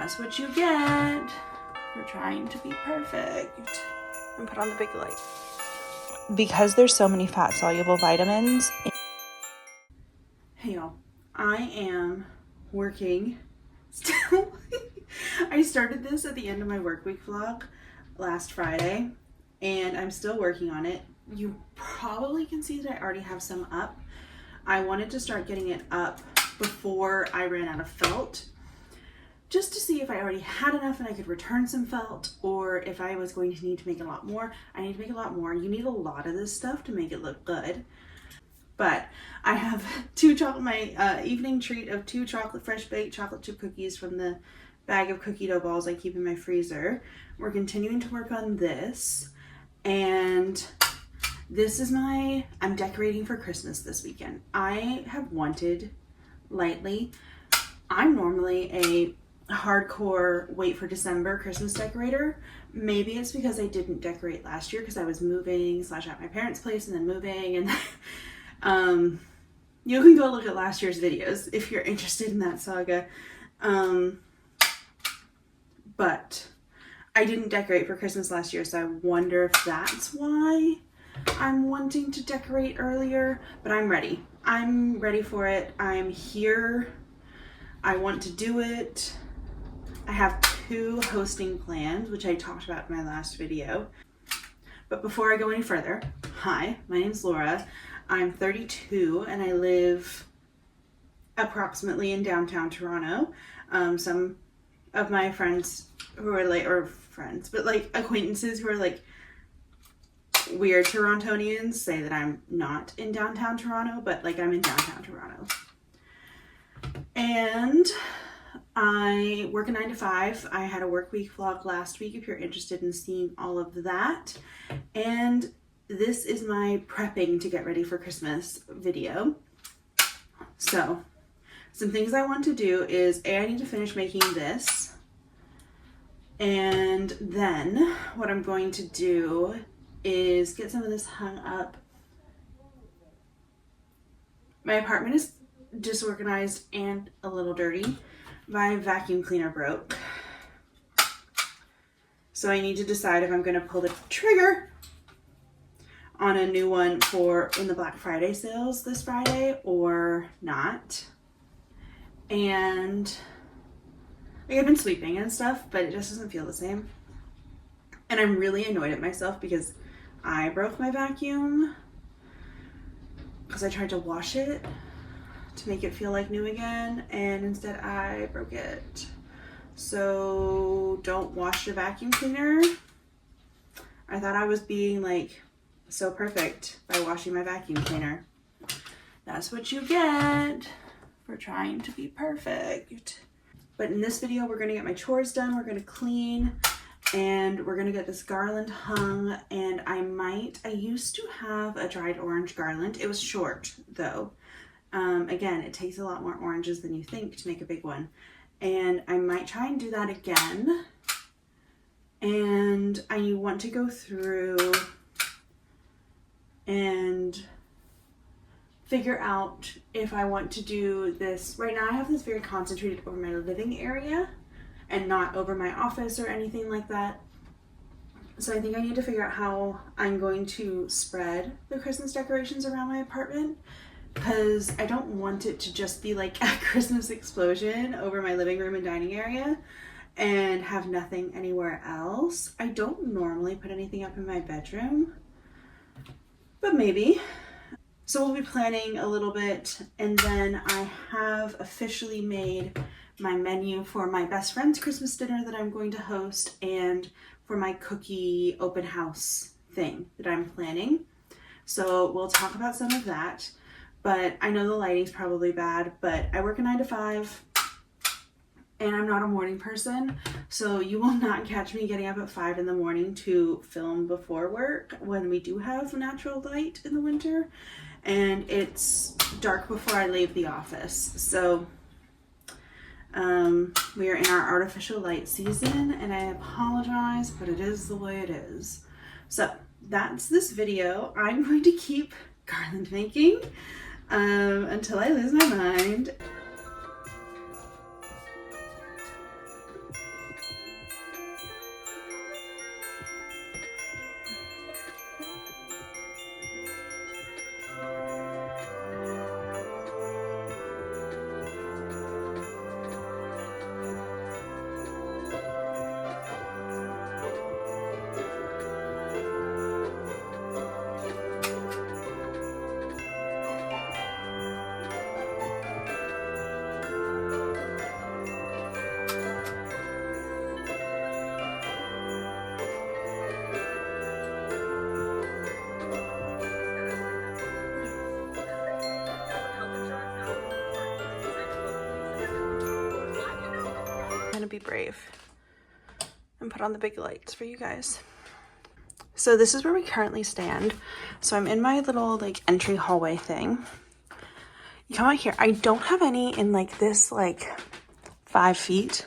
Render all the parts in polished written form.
That's what you get for trying to be perfect. And put on the big light. Because there's so many fat-soluble vitamins. Hey y'all, I am working still. I started this at the end of my work week vlog last Friday, and I'm still working on it. You probably can see that I already have some up. I wanted to start getting it up before I ran out of felt, just to see if I already had enough and I could return some felt, or if I was going to need to make a lot more. I need to make a lot more. You need a lot of this stuff to make it look good. But I have my evening treat of 2 fresh baked chocolate chip cookies from the bag of cookie dough balls I keep in my freezer. We're continuing to work on this, and this is I'm decorating for Christmas this weekend. I have wanted lately, I'm normally a hardcore wait for December Christmas decorator. Maybe it's because I didn't decorate last year because I was moving / at my parents' place and then moving, and you can go look at last year's videos if you're interested in that saga. But I didn't decorate for Christmas last year, so I wonder if that's why I'm wanting to decorate earlier. But I'm ready. I'm ready for it. I'm here. I want to do it. I have 2 hosting plans, which I talked about in my last video. But before I go any further, hi, my name's Laura. I'm 32 and I live approximately in downtown Toronto. Some of my friends who are acquaintances who are like weird Torontonians say that I'm not in downtown Toronto, but like I'm in downtown Toronto. And I work a 9 to 5. I had a work week vlog last week if you're interested in seeing all of that. And this is my prepping to get ready for Christmas video. So some things I want to do is I need to finish making this. And then what I'm going to do is get some of this hung up. My apartment is disorganized and a little dirty. My vacuum cleaner broke. So I need to decide if I'm going to pull the trigger on a new one in the Black Friday sales this Friday or not. And I've been sweeping and stuff, but it just doesn't feel the same. And I'm really annoyed at myself because I broke my vacuum because I tried to wash it to make it feel like new again, and instead I broke it. So don't wash your vacuum cleaner. I thought I was being like so perfect by washing my vacuum cleaner. That's what you get for trying to be perfect. But in this video, we're gonna get my chores done, we're gonna clean, and we're gonna get this garland hung. And I used to have a dried orange garland. It was short though. Again, it takes a lot more oranges than you think to make a big one. And I might try and do that again. And I want to go through and figure out if I want to do this. Right now I have this very concentrated over my living area and not over my office or anything like that. So I think I need to figure out how I'm going to spread the Christmas decorations around my apartment, because I don't want it to just be like a Christmas explosion over my living room and dining area and have nothing anywhere else. I don't normally put anything up in my bedroom, but maybe. So we'll be planning a little bit, and then I have officially made my menu for my best friend's Christmas dinner that I'm going to host, and for my cookie open house thing that I'm planning. So we'll talk about some of that. But I know the lighting's probably bad, but I work a 9 to 5 and I'm not a morning person. So you will not catch me getting up at 5 in the morning to film before work when we do have natural light in the winter. And it's dark before I leave the office. So we are in our artificial light season, and I apologize, but it is the way it is. So that's this video. I'm going to keep garland making until I lose my mind. gonna be brave and put on the big lights for you guys. So this is where we currently stand. So I'm in my little like entry hallway thing. You come out here. I don't have any in like this like 5 feet,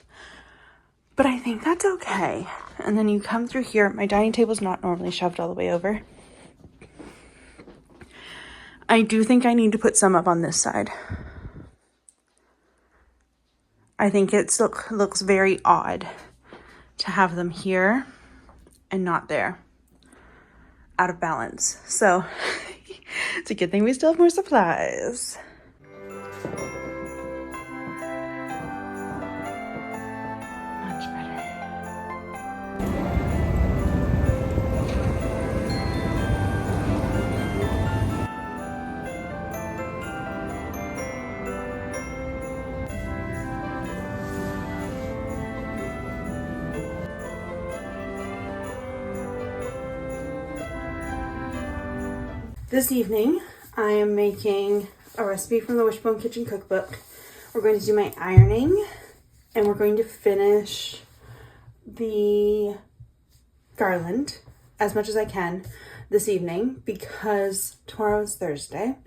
but I think that's okay. And then you come through here. My dining table's not normally shoved all the way over. I do think I need to put some up on this side. I think it looks very odd to have them here and not there. Out of balance. So it's a good thing we still have more supplies. Much better. This evening, I am making a recipe from the Wishbone Kitchen cookbook. We're going to do my ironing, and we're going to finish the garland as much as I can this evening because tomorrow is Thursday,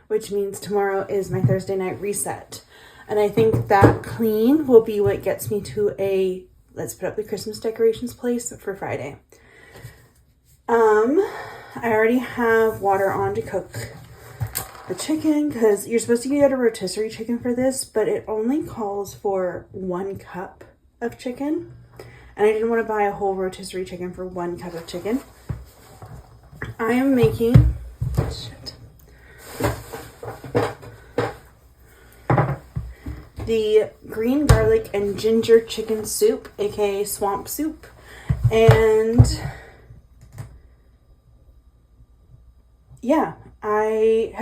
which means tomorrow is my Thursday night reset. And I think that clean will be what gets me to a let's put up the Christmas decorations place for Friday. I already have water on to cook the chicken because you're supposed to get a rotisserie chicken for this, but it only calls for 1 cup of chicken. And I didn't want to buy a whole rotisserie chicken for 1 cup of chicken. I am making the green garlic and ginger chicken soup, aka swamp soup. And yeah, I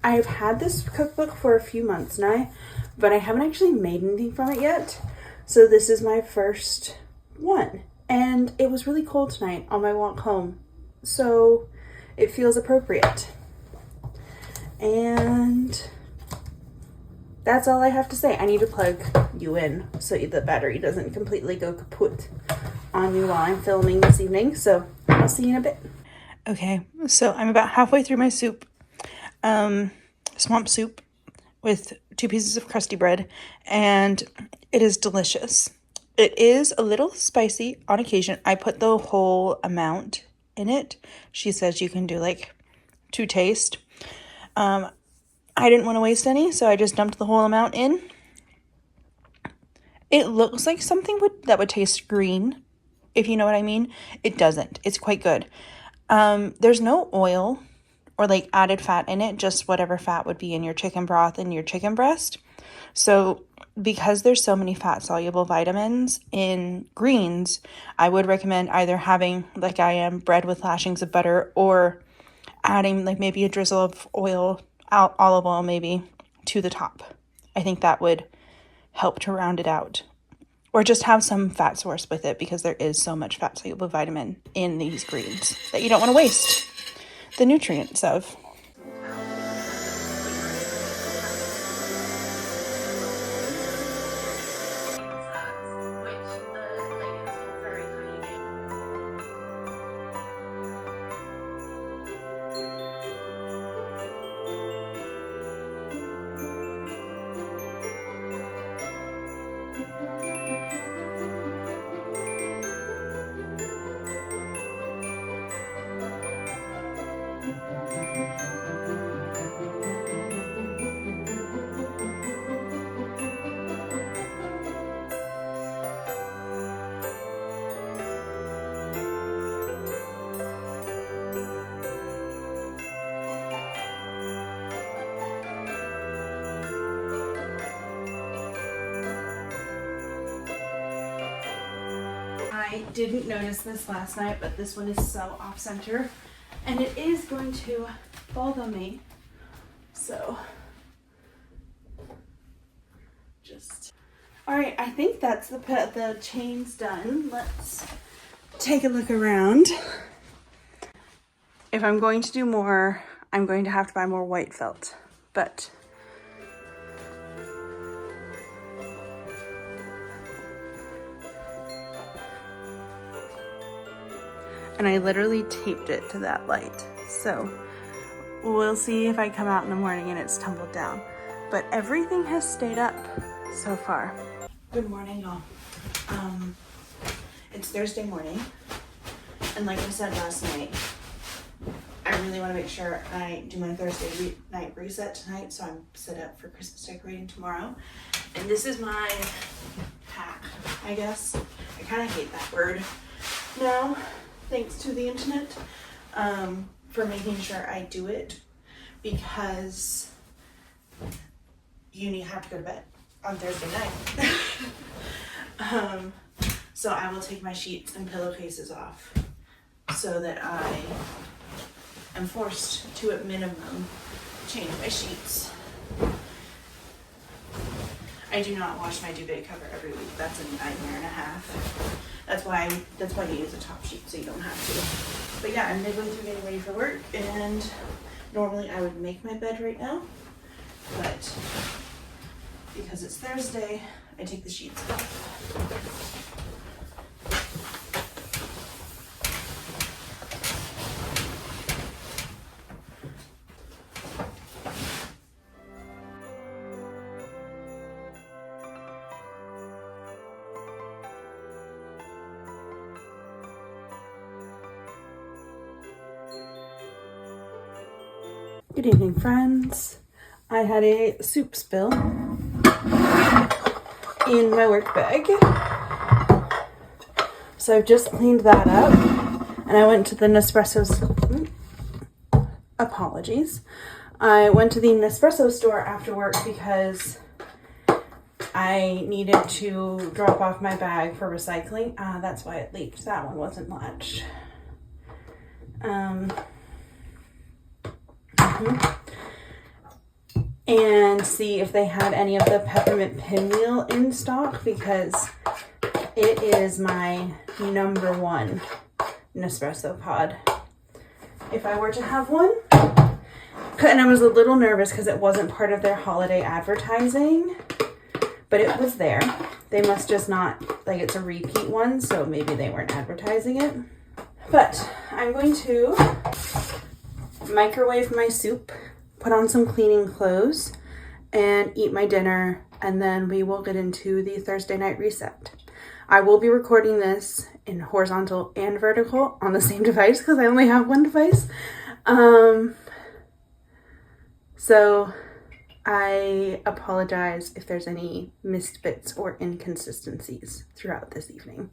have had this cookbook for a few months now, but I haven't actually made anything from it yet. So this is my first one. And it was really cold tonight on my walk home. So it feels appropriate. And that's all I have to say. I need to plug you in so the battery doesn't completely go kaput on me while I'm filming this evening. So I'll see you in a bit. Okay, so I'm about halfway through my soup, swamp soup with 2 pieces of crusty bread, and it is delicious. It is a little spicy on occasion. I put the whole amount in it. She says you can do like 2 taste. I didn't want to waste any, so I just dumped the whole amount in. It looks like something that would taste green, if you know what I mean. It doesn't. It's quite good. There's no oil or like added fat in it, just whatever fat would be in your chicken broth and your chicken breast. So because there's so many fat soluble vitamins in greens, I would recommend either having, like I am, bread with lashings of butter, or adding like maybe a drizzle of oil, olive oil maybe, to the top. I think that would help to round it out. Or just have some fat source with it because there is so much fat soluble vitamin in these greens that you don't want to waste the nutrients of. I didn't notice this last night, but this one is so off center and it is going to bother me. So just, all right, I think that's the chains done. Let's take a look around. If I'm going to do more, I'm going to have to buy more white felt, but and I literally taped it to that light. So we'll see if I come out in the morning and it's tumbled down. But everything has stayed up so far. Good morning, y'all. It's Thursday morning, and like I said last night, I really want to make sure I do my Thursday night reset tonight, so I'm set up for Christmas decorating tomorrow. And this is my hack, I guess. I kind of hate that word now, thanks to the internet, for making sure I do it, because you have to go to bed on Thursday night. So I will take my sheets and pillowcases off so that I am forced to, at minimum, change my sheets. I do not wash my duvet cover every week. That's a nightmare and a half. That's why you use a top sheet, so you don't have to. But yeah, I'm midway through getting ready for work, and normally I would make my bed right now, but because it's Thursday, I take the sheets off. Good evening, friends. I had a soup spill in my work bag, so I've just cleaned that up, and I went to the Nespresso. Apologies. I went to the Nespresso store after work because I needed to drop off my bag for recycling. That's why it leaked. That one wasn't latched. And see if they had any of the peppermint pinwheel in stock, because it is my number one Nespresso pod. If I were to have one, and I was a little nervous because it wasn't part of their holiday advertising, but it was there. They must just not, like, it's a repeat one, so maybe they weren't advertising it. But I'm going to microwave my soup, put on some cleaning clothes, and eat my dinner, and then we will get into the Thursday night reset. I will be recording this in horizontal and vertical on the same device because I only have one device. So I apologize if there's any missed bits or inconsistencies throughout this evening.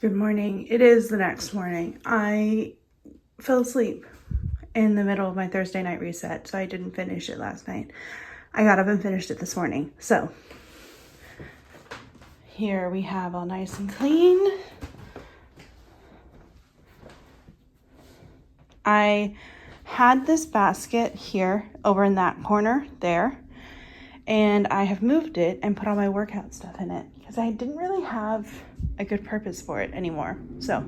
Good morning. It is the next morning. I fell asleep in the middle of my Thursday night reset, so I didn't finish it last night. I got up and finished it this morning. So here we have all nice and clean. I had this basket here over in that corner there, and I have moved it and put all my workout stuff in it because I didn't really have a good purpose for it anymore. So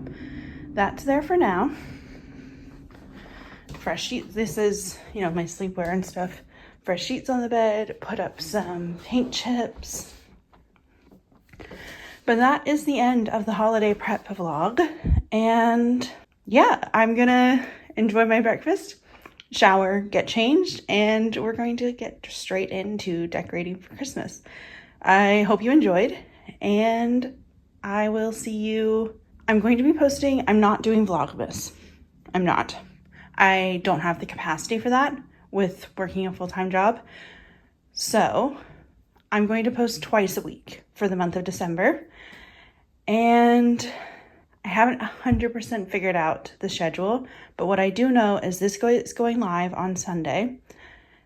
that's there for now. Fresh sheets. This is, my sleepwear and stuff. Fresh sheets on the bed. Put up some paint chips. But that is the end of the holiday prep vlog. And yeah, I'm gonna enjoy my breakfast, shower, get changed, and we're going to get straight into decorating for Christmas. I hope you enjoyed, and I will see you. I'm going to be posting. I'm not doing Vlogmas. I'm not. I don't have the capacity for that with working a full-time job. So I'm going to post twice a week for the month of December. And I haven't 100% figured out the schedule, but what I do know is this is going live on Sunday.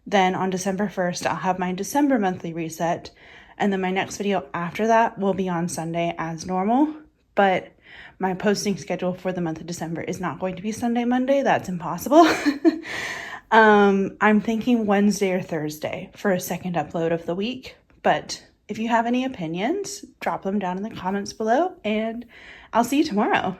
Then on December 1st, I'll have my December monthly reset. And then my next video after that will be on Sunday as normal. But my posting schedule for the month of December is not going to be Sunday, Monday. That's impossible. I'm thinking Wednesday or Thursday for a second upload of the week. But if you have any opinions, drop them down in the comments below, and I'll see you tomorrow.